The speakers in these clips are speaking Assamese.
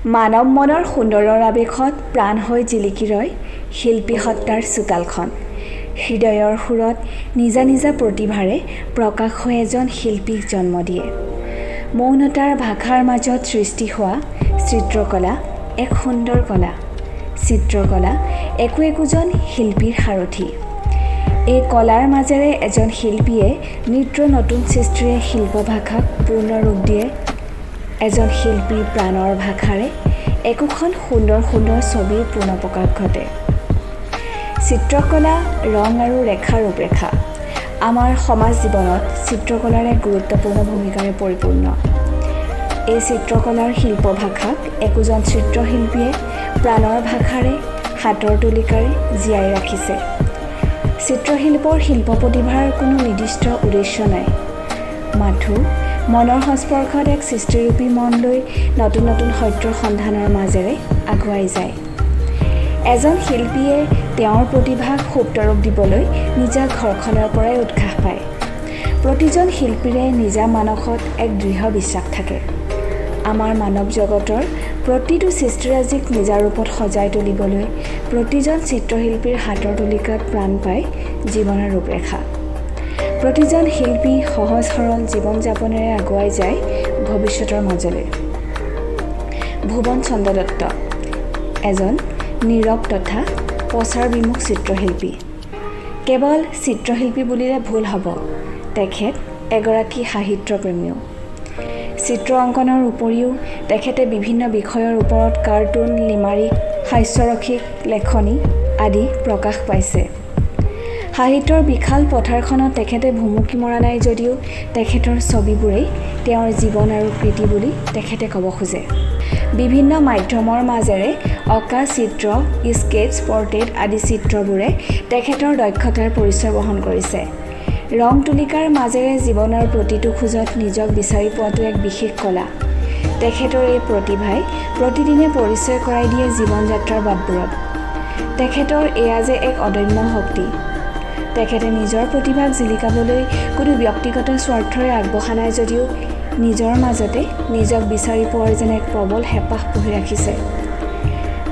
মানৱ মনৰ সুন্দৰৰ আৱেশত প্ৰাণ হৈ জিলিকি ৰয় শিল্পী সত্তাৰ চোতালখন। হৃদয়ৰ সুৰত নিজা নিজা প্ৰতিভাৰে প্ৰকাশ হৈ এজন শিল্পীক জন্ম দিয়ে। মৌনতাৰ ভাষাৰ মাজত সৃষ্টি হোৱা চিত্ৰকলা এক সুন্দৰ কলা। চিত্ৰকলা একোজন শিল্পীৰ সাৰথি। এই কলাৰ মাজেৰে এজন শিল্পীয়ে নিত্য নতুন সৃষ্টিৰে শিল্প ভাষাক পূৰ্ণ ৰূপ দিয়ে। এজন শিল্পীৰ প্ৰাণৰ ভাষাৰে একোখন সুন্দৰ সুন্দৰ ছবিৰ পূৰ্ণ প্ৰকাশ ঘটে। চিত্ৰকলা ৰং আৰু ৰেখা ৰূপৰেখা আমাৰ সমাজ জীৱনত চিত্ৰকলাৰ এক গুৰুত্বপূৰ্ণ ভূমিকাৰে পৰিপূৰ্ণ। এই চিত্ৰকলাৰ শিল্প ভাষাক একোজন চিত্ৰশিল্পীয়ে প্ৰাণৰ ভাষাৰে হাতৰ তুলিকাৰে জীয়াই ৰাখিছে। চিত্ৰশিল্পৰ শিল্প প্ৰতিভাৰ কোনো নিৰ্দিষ্ট উদ্দেশ্য নাই, মাথো মনৰ সংস্পৰ্শত এক সৃষ্টিৰূপী মন লৈ নতুন নতুন সত্যৰ সন্ধানৰ মাজেৰে আগুৱাই যায়। এজন শিল্পীয়ে তেওঁৰ প্ৰতিভাক সুপ্তৰূপ দিবলৈ নিজা ঘৰখনৰ পৰাই উৎসাহ পায়। প্ৰতিজন শিল্পীৰে নিজা মানসত এক দৃঢ় বিশ্বাস থাকে। আমাৰ মানৱ জগতৰ প্ৰতিটো সৃষ্টিৰাজিক নিজা ৰূপত সজাই তুলিবলৈ প্ৰতিজন চিত্ৰশিল্পীৰ হাতৰ তুলিকাত প্ৰাণ পায় জীৱনৰ ৰূপৰেখা। প্ৰতিজন শিল্পী সহজ সৰল জীৱন যাপনেৰে আগুৱাই যায় ভৱিষ্যতৰ মাজলৈ। ভুৱন চন্দ্ৰ দত্ত এজন নীৰৱ তথা প্ৰচাৰ বিমুখ চিত্ৰশিল্পী। কেৱল চিত্ৰশিল্পী বুলিলে ভুল হ'ব, তেখেত এগৰাকী সাহিত্যপ্ৰেমীও। চিত্ৰ অংকনৰ উপৰিও তেখেতে বিভিন্ন বিষয়ৰ ওপৰত কাৰ্টুন, লিমাৰিক, হাস্যৰসিক লেখনি আদি প্ৰকাশ পাইছে। সাহিত্যৰ বিশাল পথাৰখনত তেখেতে ভুমুকি মৰা নাই যদিও তেখেতৰ ছবিবোৰেই তেওঁৰ জীৱন আৰু কৃতি বুলি তেখেতে ক'ব খোজে। বিভিন্ন মাধ্যমৰ মাজেৰে অঁকা চিত্ৰ, স্কেটছ, পৰ্ট্ৰেট আদি চিত্ৰবোৰে তেখেতৰ দক্ষতাৰ পৰিচয় বহন কৰিছে। ৰং তুলিকাৰ মাজেৰে জীৱনৰ প্ৰতিটো খোজত নিজক বিচাৰি পোৱাটো এক বিশেষ কলা। তেখেতৰ এই প্ৰতিভাই প্ৰতিদিনে পৰিচয় কৰাই দিয়ে জীৱন যাত্ৰাৰ বাটবোৰত। তেখেতৰ এয়া যে এক অদম্য শক্তি। তেখেতে নিজৰ প্ৰতিভাক জিলিকাবলৈ কোনো ব্যক্তিগত স্বাৰ্থৰে আগবঢ়া নাই যদিও নিজৰ মাজতে নিজক বিচাৰি পোৱাৰ যেন এক প্ৰবল হেঁপাহ পুহি ৰাখিছে।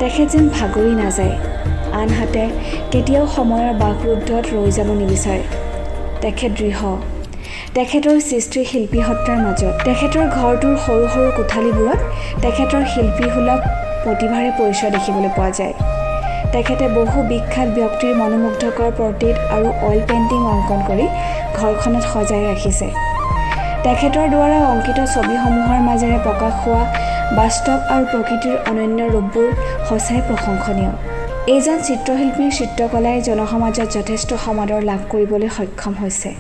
তেখেত যেন ভাগৰি নাযায়, আনহাতে কেতিয়াও সময়ৰ বাকৰুদ্ধত ৰৈ যাব নিবিচাৰে। তেখেত দৃঢ়। তেখেতৰ সৃষ্টিৰ শিল্পী সত্তাৰ মাজত, তেখেতৰ ঘৰটোৰ সৰু সৰু কোঠালিবোৰত তেখেতৰ শিল্পীসুলভ প্ৰতিভাৰে পৰিচয় দেখিবলৈ পোৱা যায়। তেখেতে বহু বিখ্যাত ব্যক্তিৰ মনোমুগ্ধকৰ পৰ্ট্ৰেট আৰু অইল পেইণ্টিং অংকন কৰি ঘৰখনত সজাই ৰাখিছে। তেখেতৰ দ্বাৰা অংকিত ছবিসমূহৰ মাজেৰে প্ৰকাশ হোৱা বাস্তৱ আৰু প্ৰকৃতিৰ অনন্য ৰূপবোৰ সঁচাই প্ৰশংসনীয়। এইজন চিত্ৰশিল্পীৰ চিত্ৰকলাই জনসমাজত যথেষ্ট সমাদৰ লাভ কৰিবলৈ সক্ষম হৈছে।